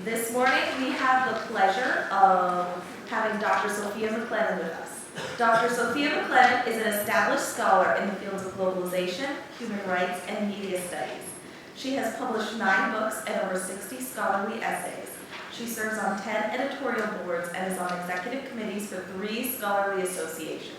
This morning we have the pleasure of having Dr. Sophia McClennen with us. Dr. Sophia McClennen is an established scholar in the fields of globalization, human rights, and media studies. She has published 9 books and over 60 scholarly essays. She serves on 10 editorial boards and is on executive committees for 3 scholarly associations.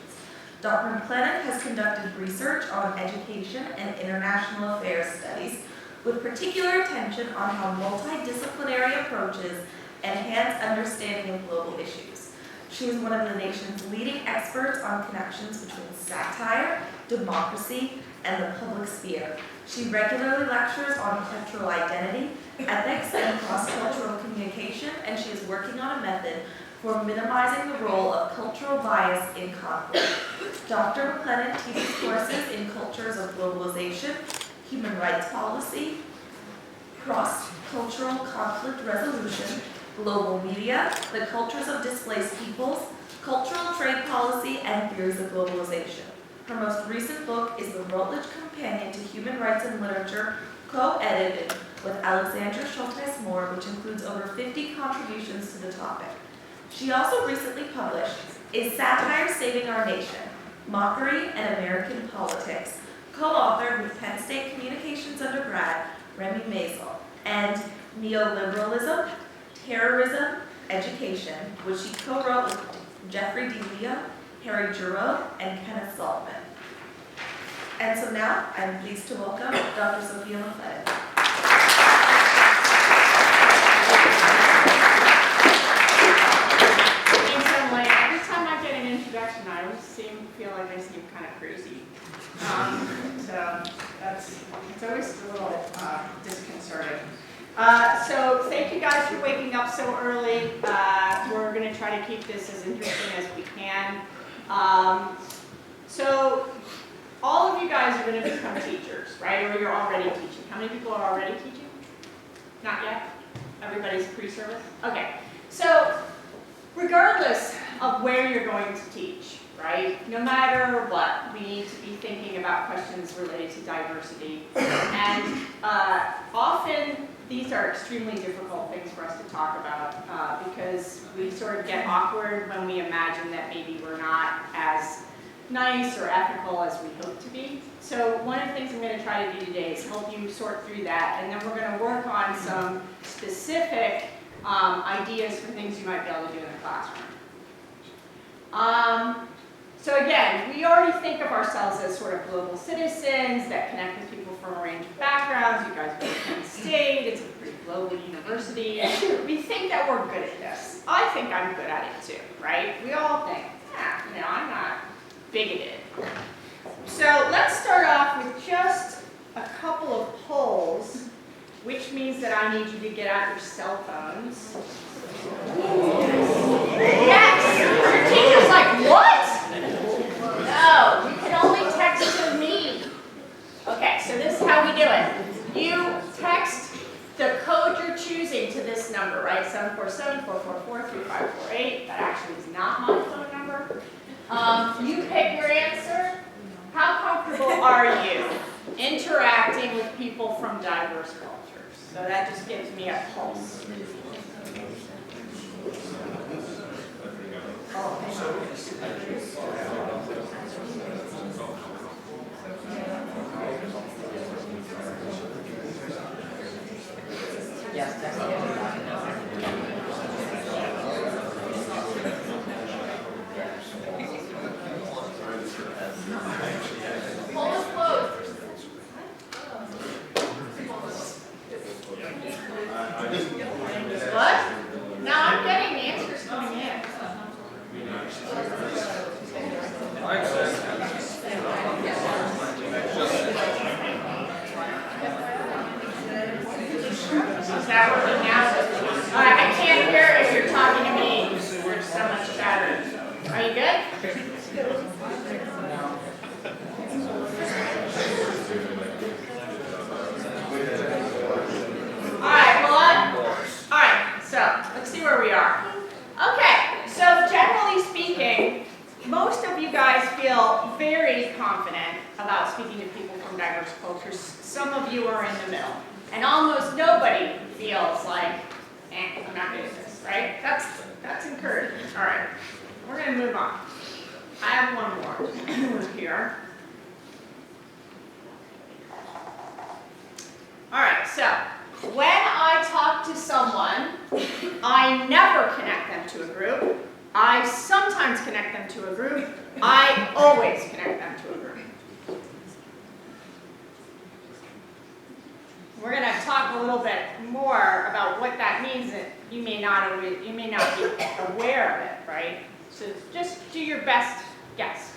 Dr. McClennen has conducted research on education and international affairs studies, with particular attention on how multidisciplinary approaches enhance understanding of global issues. She is one of the nation's leading experts on connections between satire, democracy, and the public sphere. She regularly lectures on cultural identity, ethics, and cross-cultural communication, and she is working on a method for minimizing the role of cultural bias in conflict. Dr. McClennen teaches courses in cultures of globalization, human rights policy, cross-cultural conflict resolution, global media, the cultures of displaced peoples, cultural trade policy, and theories of globalization. Her most recent book is the Routledge Companion to Human Rights in Literature, co-edited with Alexandra Schultes Moore, which includes over 50 contributions to the topic. She also recently published Is Satire Saving Our Nation? Mockery and American Politics, co-authored with Penn State Communications undergrad Remy Maisel, and Neoliberalism, Terrorism, Education, which she co-wrote with Jeffrey D. Leo, Harry Giroux, and Kenneth Saltman. And so now, I'm pleased to welcome Dr. Sophia McClennen. I always feel like I seem kind of crazy. So it's always a little disconcerting. So thank you guys for waking up so early. We're going to try to keep this as interesting as we can. So all of you guys are going to become teachers, right? Or you're already teaching. How many people are already teaching? Not yet? Everybody's pre-service? Okay. So regardless of where you're going to teach, right? No matter what, we need to be thinking about questions related to diversity. And often these are extremely difficult things for us to talk about because we sort of get awkward when we imagine that maybe we're not as nice or ethical as we hope to be. So one of the things I'm going to try to do today is help you sort through that, and then we're going to work on some specific ideas for things you might be able to do in the classroom. So again, we already think of ourselves as sort of global citizens that connect with people from a range of backgrounds. You guys go to Penn State, it's a pretty global university. We think that we're good at this. I think I'm good at it too, right? We all think, I'm not bigoted. So let's start off with just a couple of polls, which means that I need you to get out your cell phones. Yes! Your teacher's like, what? No, you can only text to me. Okay, so this is how we do it. You text the code you're choosing to this number, right? 747-444-3548. That actually is not my phone number. You pick your answer. How comfortable are you interacting with people from diverse cultures? So that just gives me a pulse. Yes, that's Poll is closed. What? Now I'm getting answers coming in. Is that working now? All right, I can't hear if you're talking to me. There's so much chatter. Are you good? Let's see where we are. Okay, so generally speaking, most of you guys feel very confident about speaking to people from diverse cultures. Some of you are in the middle. And almost nobody feels like, here. All right, so when I talk to someone, I never connect them to a group. I sometimes connect them to a group. I always connect them to a group. We're going to talk a little bit more about what that means, and you may not be aware of it, right? So just do your best guess.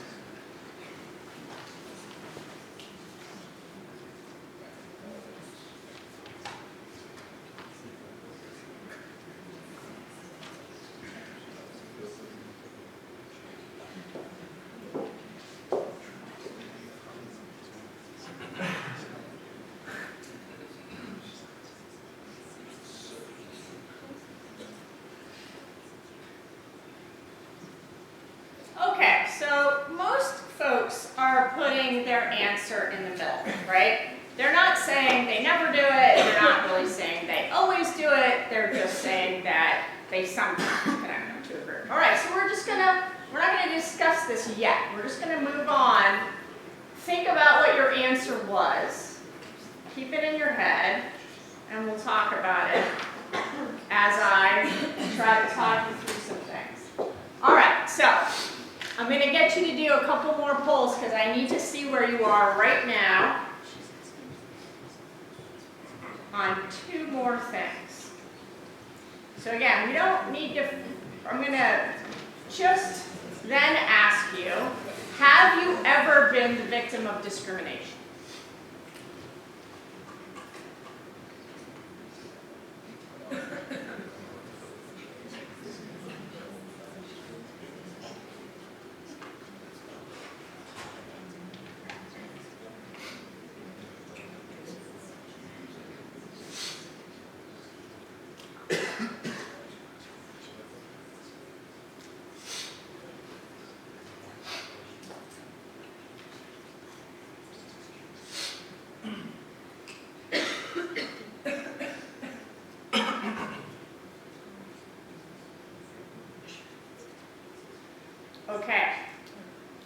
Okay, so most folks are putting their answer in the middle, right? They're not saying they never do it, they're not really saying they always do it, they're just saying that they sometimes connect them to a group. All right, so we're not gonna discuss this yet. We're just gonna move on. Think about what your answer was. Keep it in your head, and we'll talk about it as I try to talk you through some things. All right, so I'm going to get you to do a couple more polls because I need to see where you are right now on two more things. So again, we don't need to, I'm going to just then ask you, have you ever been the victim of discrimination? Okay,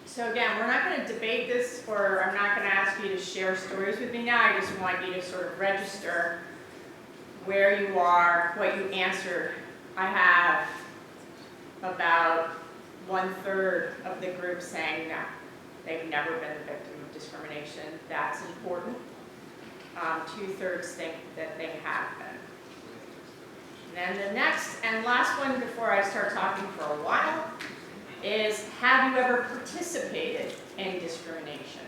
so again, we're not going to debate this, or I'm not going to ask you to share stories with me now. I just want you to sort of register where you are, what you answered. I have about 1/3 of the group saying no, they've never been the victim of discrimination. That's important. 2/3 think that they have been. And then the next and last one before I start talking for a while is, have you ever participated in discrimination?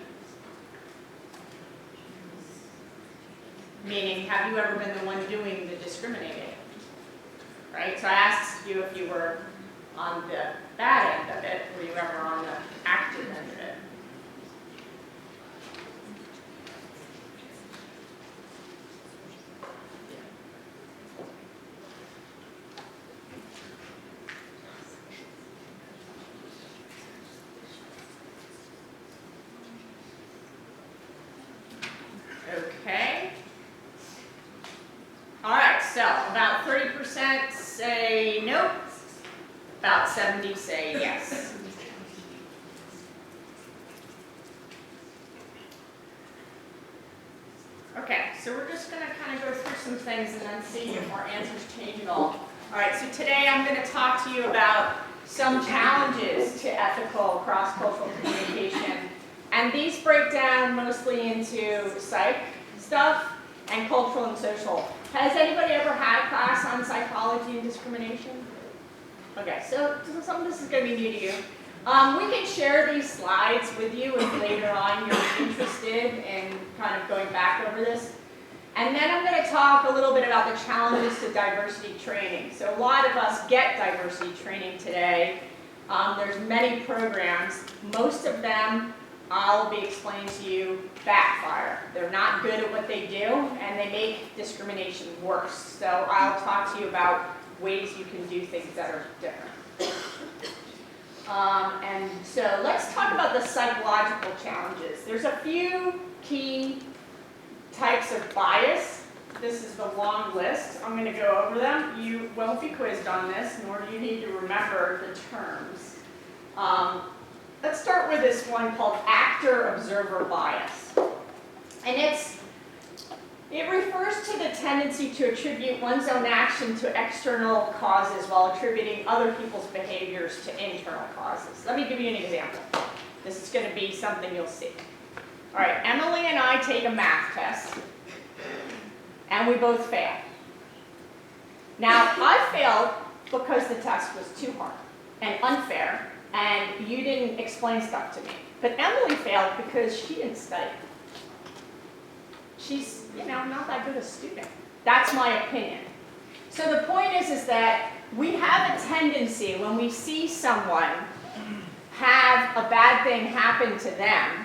Meaning, have you ever been the one doing the discriminating? Right? So I asked you if you were on the bad end of it, were you ever on the active end of it? Okay. All right, so about 30% say nope, about 70 say yes. Okay, so we're just going to kind of go through some things and then see if our answers change at all. All right, so today I'm going to talk to you about some challenges to ethical cross-cultural communication. And these break down mostly into psych stuff and cultural and social. Has anybody ever had a class on psychology and discrimination? Okay, so some of this is going to be new to you. We can share these slides with you if later on you're interested in kind of going back over this. And then I'm going to talk a little bit about the challenges to diversity training. So a lot of us get diversity training today. There's many programs. Most of them, I'll be explaining to you, backfire. They're not good at what they do, and they make discrimination worse. So I'll talk to you about ways you can do things that are different. And so let's talk about the psychological challenges. There's a few key types of bias. This is the long list. I'm going to go over them. You won't be quizzed on this, nor do you need to remember the terms. let's start with this one called actor-observer bias. And it refers to the tendency to attribute one's own action to external causes while attributing other people's behaviors to internal causes. Let me give you an example. This is going to be something you'll see. All right, Emily and I take a math test, and we both fail. Now, I failed because the test was too hard and unfair, and you didn't explain stuff to me. But Emily failed because she didn't study. She's, not that good a student. That's my opinion. So the point is that we have a tendency when we see someone have a bad thing happen to them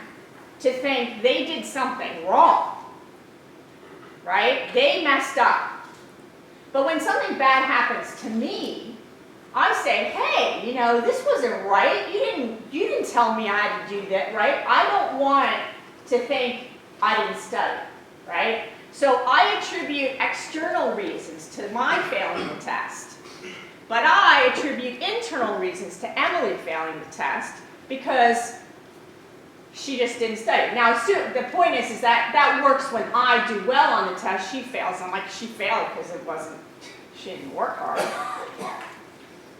to think they did something wrong, right? They messed up. But when something bad happens to me, I say, hey, this wasn't right. You didn't tell me I had to do that, right? I don't want to think I didn't study, right? So I attribute external reasons to my failing the test, but I attribute internal reasons to Emily failing the test because she just didn't study. Now, the point is that works when I do well on the test, she fails. I'm like, she failed because she didn't work hard.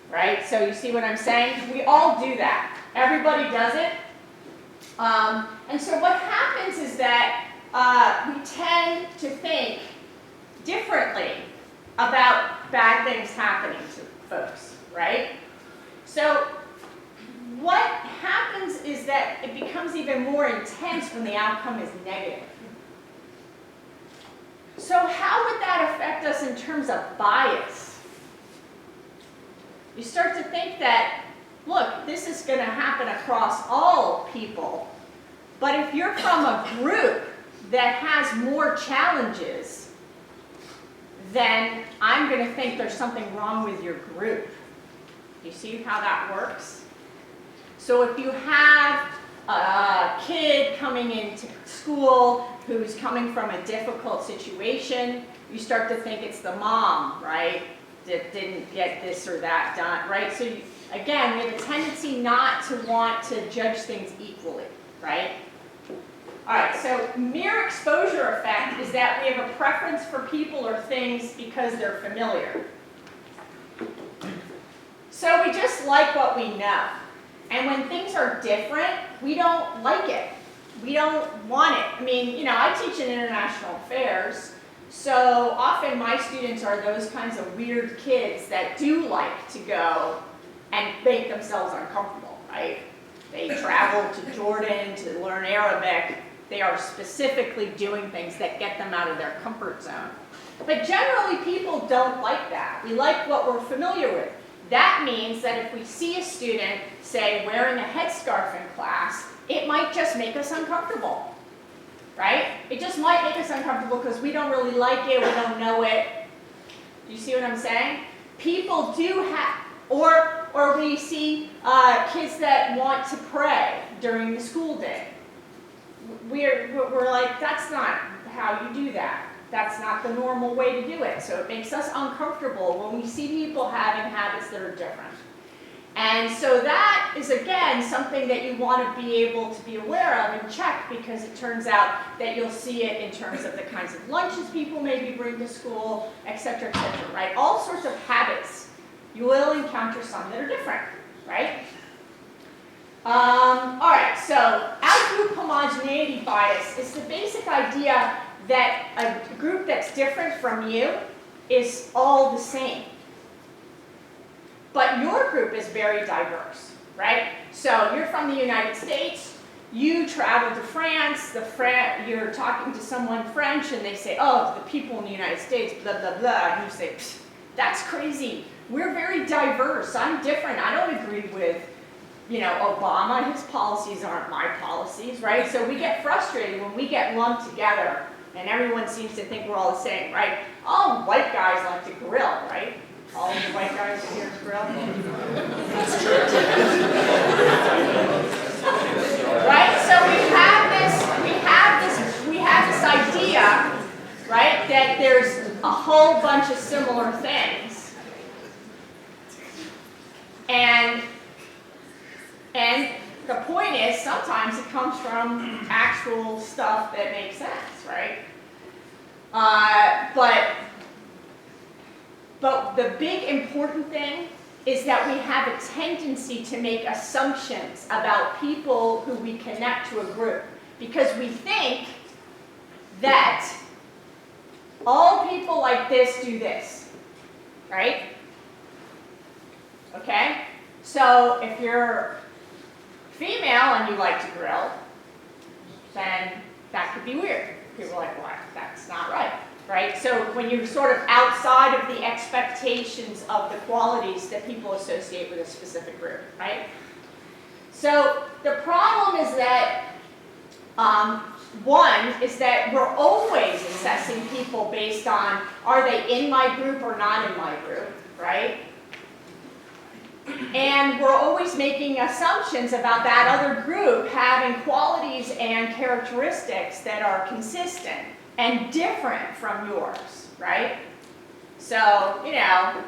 Right? So you see what I'm saying? We all do that. Everybody does it. And so what happens is that we tend to think differently about bad things happening to folks, right? So what happens is that it becomes even more intense when the outcome is negative. So how would that affect us in terms of bias? You start to think that, look, this is going to happen across all people, but if you're from a group that has more challenges, then I'm going to think there's something wrong with your group. You see how that works? So if you have a kid coming into school who's coming from a difficult situation, you start to think it's the mom, right, that didn't get this or that done, right? So again, we have a tendency not to want to judge things equally, right? All right, so mere exposure effect is that we have a preference for people or things because they're familiar. So we just like what we know. And when things are different, we don't like it. We don't want it. I mean, I teach in international affairs, so often my students are those kinds of weird kids that do like to go and make themselves uncomfortable, right? They travel to Jordan to learn Arabic. They are specifically doing things that get them out of their comfort zone. But generally, people don't like that. We like what we're familiar with. That means that if we see a student, say, wearing a headscarf in class, it might just make us uncomfortable, right? It just might make us uncomfortable because we don't really like it, we don't know it. Do you see what I'm saying? People do have, or we see kids that want to pray during the school day. We're like, that's not how you do that. That's not the normal way to do it. So it makes us uncomfortable when we see people having habits that are different. And so that is, again, something that you want to be able to be aware of and check, because it turns out that you'll see it in terms of the kinds of lunches people maybe bring to school, et cetera, right? All sorts of habits. You will encounter some that are different, right? All right, so out-group homogeneity bias is the basic idea that a group that's different from you is all the same. But your group is very diverse, right? So you're from the United States, you travel to France, you're talking to someone French, and they say, oh, the people in the United States, blah, blah, blah, and you say, that's crazy. We're very diverse. I'm different. I don't agree with, Obama. His policies aren't my policies, right? So we get frustrated when we get lumped together, and everyone seems to think we're all the same, right? All white guys like to grill, right? All of the white guys here grill. That's true. Right? So we have this idea, right, that there's a whole bunch of similar things. And the from actual stuff that makes sense, right? But the big important thing is that we have a tendency to make assumptions about people who we connect to a group, because we think that all people like this do this, right? Okay? So if you're female and you like to grill, then that could be weird. People are like, well, that's not right, right? So when you're sort of outside of the expectations of the qualities that people associate with a specific group, right? So the problem is that, one, is that we're always assessing people based on, are they in my group or not in my group, right? And we're always making assumptions about that other group having qualities and characteristics that are consistent and different from yours, right? So, you know,